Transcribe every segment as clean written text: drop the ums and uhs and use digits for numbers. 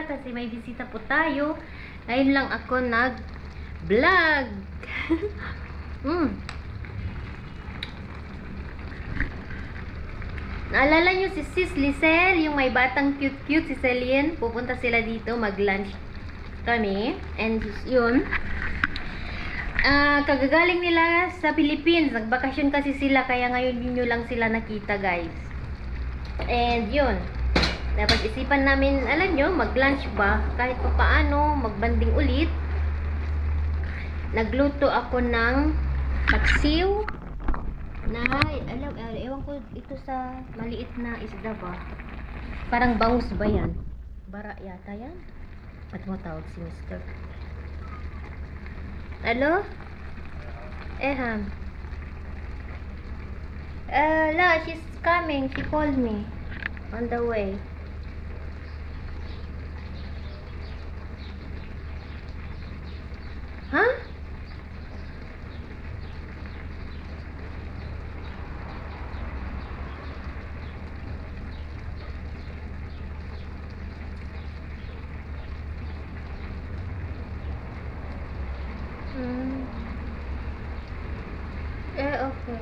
sila kasi may bisita po tayo. Ngayon lang ako nag-vlog. Naalala nyo si Sis Lisel, yung may batang cute-cute, si Celine. Pupunta sila dito, mag-lunch kami. And yun, kagagaling nila sa Philippines. Nagbakasyon kasi sila, kaya ngayon nyo lang sila nakita, guys. And yun, dapat isipan namin, alam nyo, mag-lunch ba? Kahit pa paano, magbanding ulit. Nagluto ako ng paksiw na, ewan ko, ito sa maliit na isda ba? Parang bangus ba yan? Bara yata yan? At mo tawag si Mr. Hello? Eham. La, she's coming. She called me. On the way. Huh? Okay.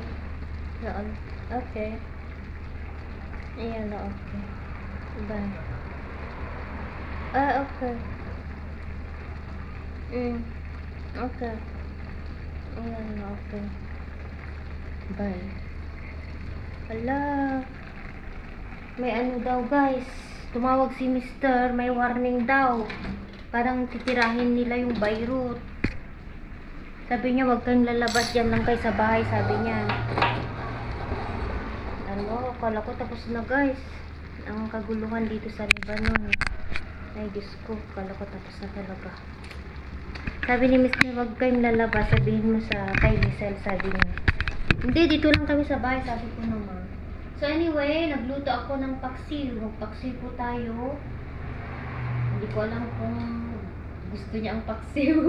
Yeah, okay. Ayan na, okay. Bye. Okay. Okay. Ayan na, okay. Bye. Hala. May ano daw, guys. Tumawag si Mr. May warning daw. Parang titirahin nila yung Beirut. Sabi niya, wag kayong lalabas, yan lang kayo sa bahay, sabi niya. Ano, akala ko tapos na, guys. Ang kaguluhan dito sa Lebanon. Ay, Diyos ko, akala ko tapos na talaga. Sabi ni Mr. wag kayong lalabas, sabihin mo sa kay Lisel, sabi niya. Hindi, dito lang kami sa bahay, sabi ko naman. So anyway, nagluto ako ng paksiw. Magpaksiw po tayo. Hindi ko alam kung gusto niya ang paksiw.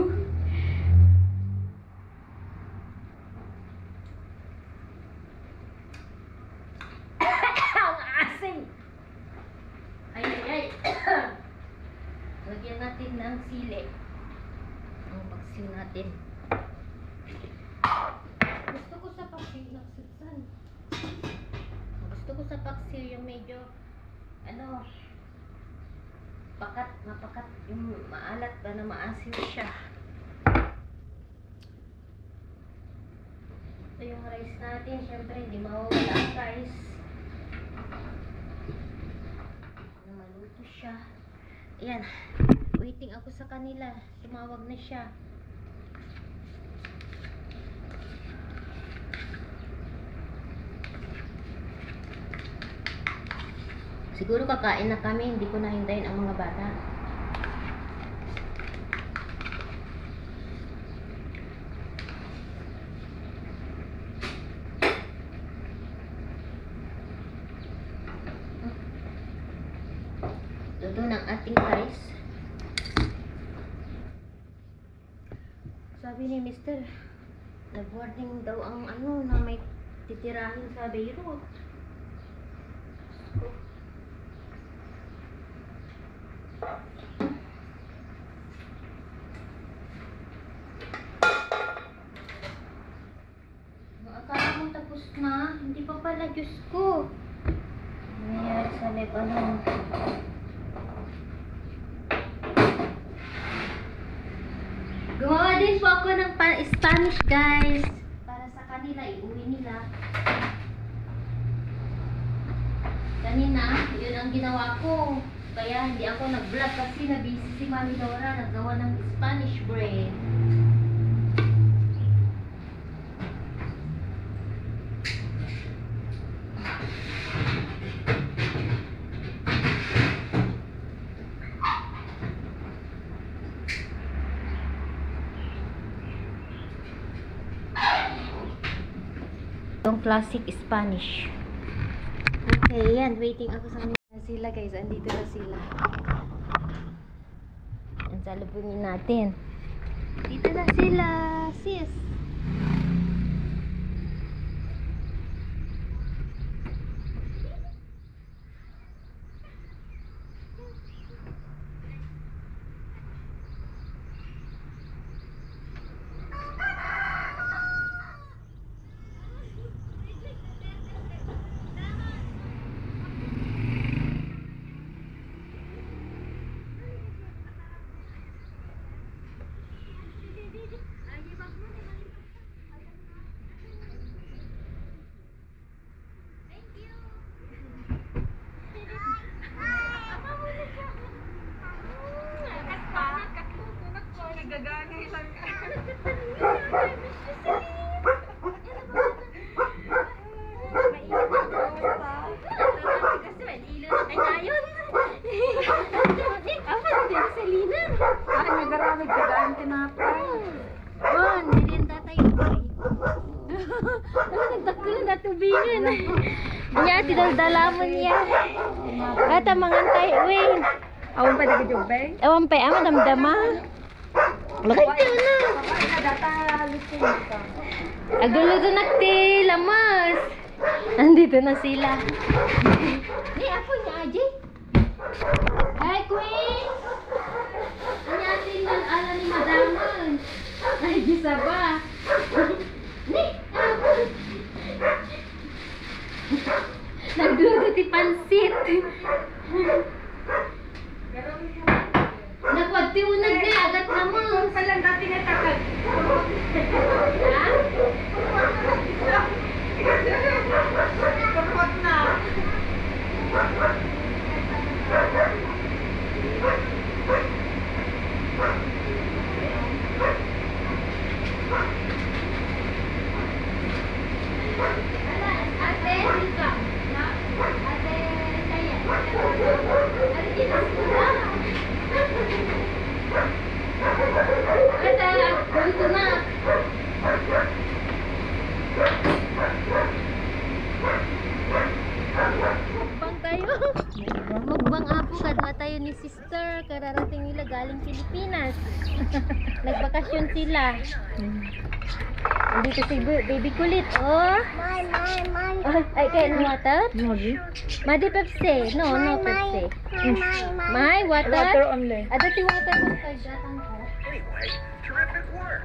Lagyan natin ng sili. Ang paksiw natin. Gusto ko sa paksiw nagsutsan. Gusto ko sa paksiw yung medyo ano, mapakat, yung maalat ba na maasim siya. Ito yung rice natin. Syempre hindi mawawala ang rice. Maluto siya. Ayan, waiting ako sa kanila. Tumawag na siya. Siguro kakain na kami, hindi ko nahintayin ang mga bata. Luto ng ating rice. Sabi ni Mr. nag-warning daw ang ano na may titirahin sa Beirut. Akala mo tapos na, hindi pa pala, Diyos ko. Nangyayari sa Lebanon. Gumawa din po ako ng Spanish, guys. Para sa kanila, iuwi nila. Kanina, yun ang ginawa ko. Kaya hindi ako nag-vlog kasi nabisi si Mami Dora. Naggawa ng Spanish bread. Yung classic Spanish. Okay, yan. Waiting ako sa kanila sila, guys. Andito na sila. Yan, salubungin natin. Dito na sila, sis. Gagangay lang. Ay, nayon. Apat din sa linan. Ay, nagaramig ka dahil tinapay. Bon, hindi rin tatay. Ano, nagdakil na tubigan. Niya, tinaldala mo niya. At ang mga tayo, Wayne. Awan pa nagajubay? Ewan pa, ama, damdama. Lakay ka na. Agulo doon nakti, lamas. Nandito na sila. Ni, ako niya, Ajay. Ay, Queen! Ano atin lang ala ni Madaman? Ay, gisa ba? Ni, ako. Nagluto ti pansit. Nakwad ti unag na, agat naman. Palang dati nga takag. Ha? Kurot na. Ate, Rika. Ate, saya. Ate, kita Ate, dito na. Mukbang tayo. Mukbang apo kadwa tayo ni sister. Kararating nila galing Pilipinas. Nagbakasyon sila. Dito si baby kulit. Oh. Ay, kaya no water? Madi Pepsi. No, no Pepsi. May water? Water only. Ada ti water mo kay datang ko.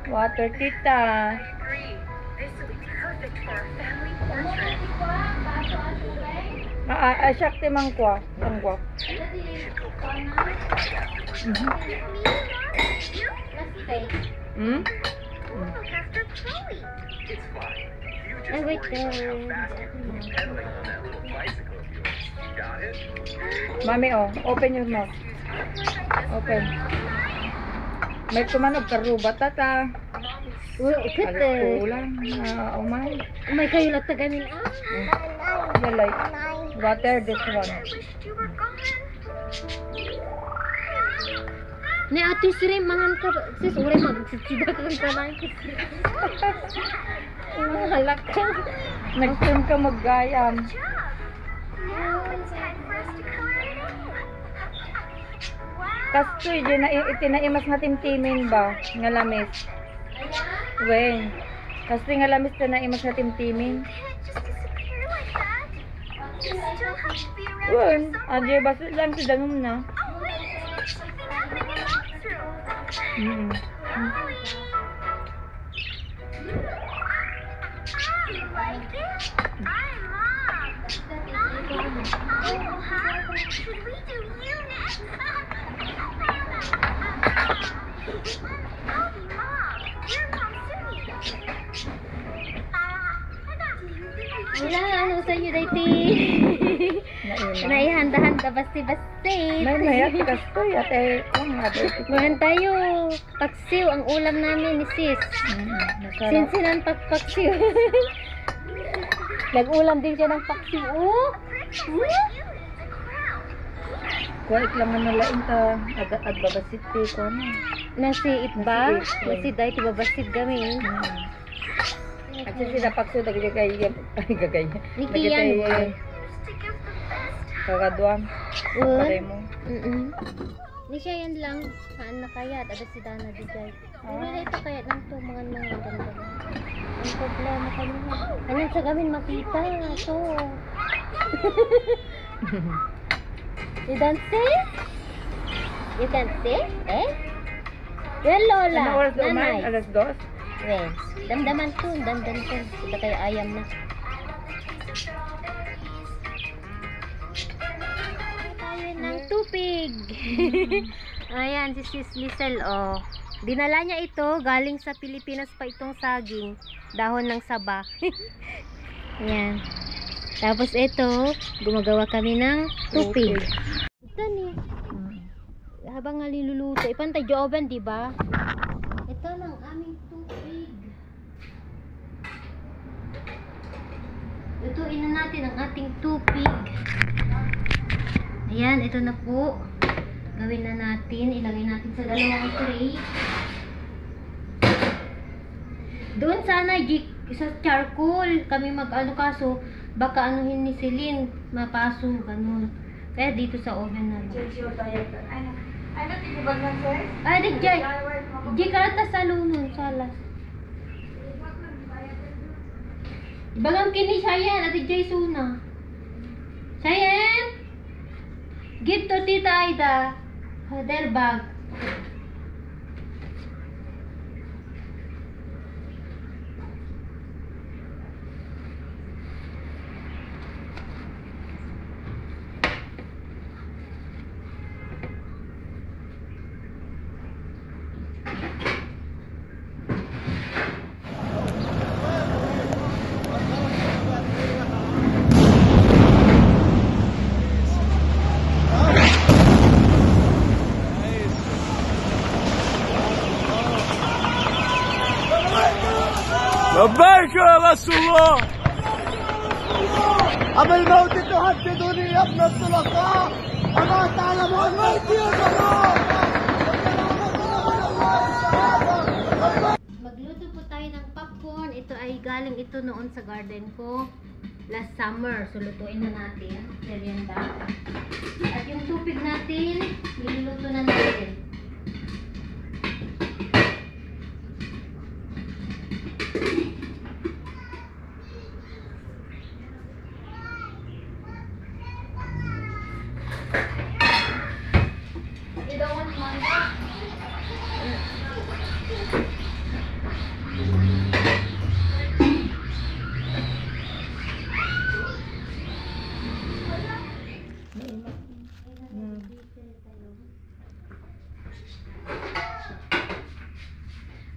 Water, tita. Asyak ti mangkwa. Mangkwa. Hmm? Ay, wait there. Mami, oh, open your mouth. Open. May tumanog karuba tata. Ikit Alas eh. ulan. Umay. May kayo lang tagamin. Yalay. Water, this one. Ni ate sire mangan ka. Sis, ure magsitsida ka ka lang. Halak ka. Nag-film ka maggayam. Kastoy, itinaimas na timtimin ba? Nga lamis. Wen. Kastoy nga lamis na naimas na timtimin. Wen. Adyo, basta lang si Danum na. Wala, ano sa inyo dati? Naihanda-handa basti-basti. May mayat kastoy. Ate, Mahan tayo. Paksiw ang ulam namin ni sis. masarap. Sinsinan paksiw. Nag-ulam din siya ng paksiw. Oh! Kuwait lang nga nalain ta. At babasit ko ano. Nasi itba? Nasi dahil tibabasid kami. At sila pakso nagigagay. Ay, gagay. Nikiyan mo. Kagaduan. Oh. Pare mo. Ni siya yan lang. Saan na kaya? Ada si Dana di Jai. Hindi ito kaya ng to mga ganda. Ang problema kami na. Anong sa gamin makita? So. You don't see? You can see? Eh? Well, Lola. Ano oras na Nanay. umay? Alas 2? Well, damdaman to. Damdam to. Ito kayo ayam na. Tayo ng tupig. Ayan, si Sis Lisel, oh. Dinala niya ito, galing sa Pilipinas pa itong saging. Dahon ng saba. Ayan. Tapos ito, gumagawa kami ng tupig. Ito ni. Habang naliluluto, ipantay oven, di ba? aming tubig. Lutuin na natin ang ating tubig. Ayan, ito na po. Gawin na natin. Ilagay natin sa dalawang tray. Doon sana sa charcoal kami mag-ano, kaso baka anuhin ni Celine, mapaso, ganun. Kaya dito sa oven na lang. Ano, tigubag ng sir? Ay, Jay. Jay, karata sa lunon, salas. Bagang kini Sayan, Ate Jay Suna. Sayan! Give to Tita Aida. Their bag. لبيك يا رسول الله. أما الموت تهددني يا ابن الطلقاء، أما تعلم الموت يا جماعة. Magluto po tayo ng popcorn. Ito ay galing ito noon sa garden ko last summer. So lutuin na natin. Merienda. At yung tubig natin, niluluto na natin. You don't want manga?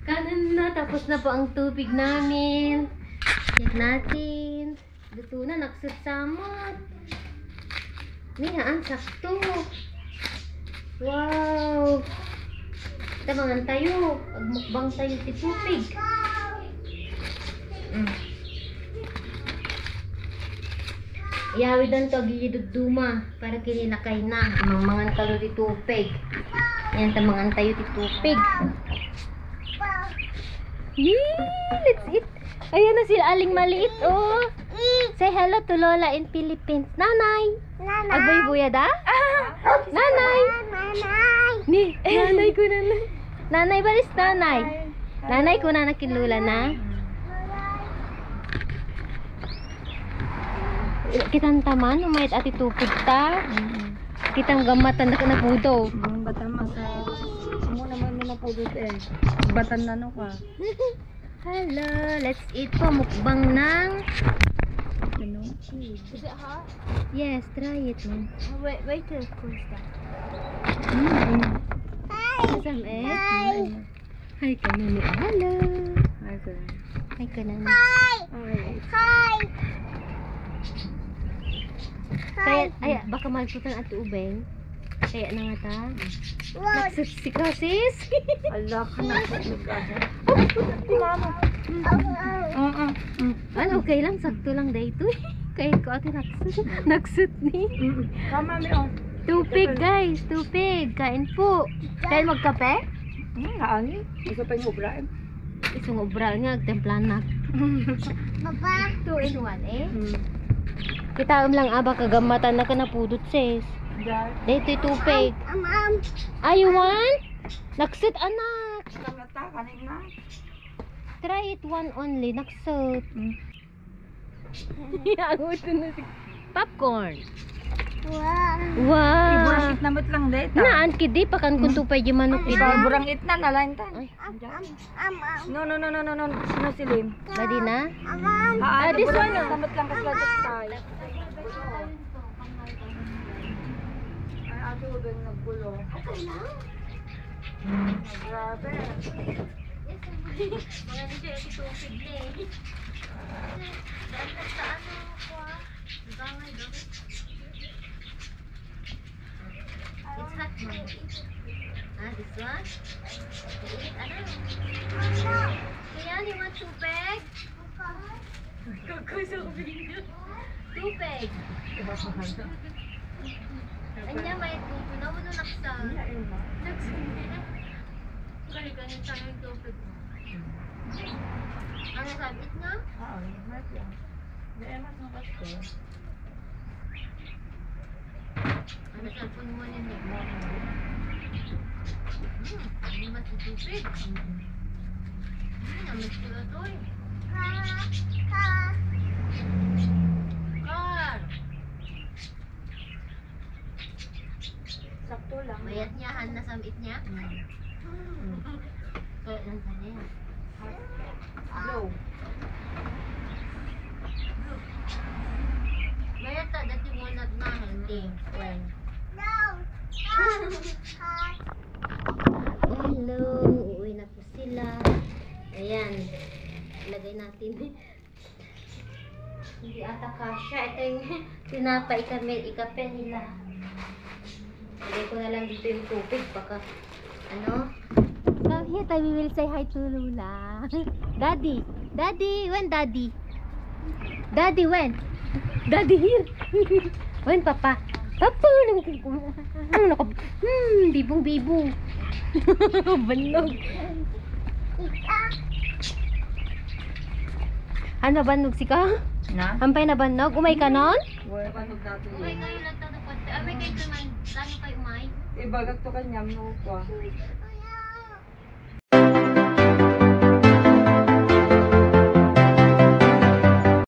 Kanan na, tapos na po ang tubig namin. Check natin. Luto na, nagsasamot. Nihaan, sakto. Wow! Tabangan tayo. Agmukbang tayo si tubig. Iyawidan to giliduduma para kininakay na. Mangan tayo di tubig. Yan, tabangan tayo di tubig. Let's eat. Ayan na sila aling maliit, oh. Say hello to Lola in Philippines. Nanay. Nanay. Agboy buyada? Nanay. Nanay. Ni, nanay ko nanay. Nanay balis nanay. Nanay ko na nakinlula na. Kitang taman, umayat ati tupig ta. Kitang gamatan na kanapudo. Batan masa. Mo naman mo na po dito eh. Batan na no ka. Hello, let's eat po mukbang ng... Ano? Is it hot? Yes, try it, man. Wait till it cools down. Masam eh? Hi ka nani. Hello. Hi ka nani. Hi. Kaya, ay, baka malputan at ubeng. Kaya na nga ta. Nagsisikasis. Allah ka na po. Ano, okay lang. Sakto lang dito. Kaya ko ate nagsut ni. Tama mi on. Tupig guys, tupig. Kain po. Kain magkape? Naani. Gusto pa yung ubra eh. Isang obra nga, templan na. Papa. 2 in 1 eh. Kita lang aba kagamatan na ka na pudot sis. Dito tupig. Ah, you want? Nagsut anak. Kamata kanin na. Try it one only. Nagsut. Yago ito na si popcorn. Wow. Wow. Iburang itnamot lang dito. Naan kidi pakan kun tupay di manok kidi. Iburang itna na lang tan. Ay, No. No silim. badi na? This this one. one, oh. Tamot lang kasi lahat tayo. Ay, ato din naggulo. Grabe. Mga nito yung tupig na eh. Dahil sa ano ko ah. Bangay doon. It's hot man. Ah, this one? Wait, ano? Tupig. Anya may tupig. Naman nung naksa. Galing tayo yung tupig mo. Ano sabit nga? Ano cellphone mo yun eh? Hindi mas tupig. Namis ko na to eh. Car! Sakto lang. Mayat niya, han na samit niya. Kaya lang sa niya. Low. Mayat ta, dati mo na hindi. When? Hello, uuwi na po sila. Ayan, ilagay natin. Hindi ata kasya. Ito yung tinapay kami, ikape nila. Lagay ko na lang dito yung tubig. Baka, ano? Come here, we will say hi to Lula. Daddy, Daddy, when Daddy? Daddy, when? Daddy here. When, Papa? Papa, bibong-bibong. Banog. Ano, banog si ka? Na? Ampay na banog? Umay ka nun? Wala pa natin Umay kayo nagtatapot. Amay kayo naman. Lalo kayo umay. Ibagak to kanyam no ko.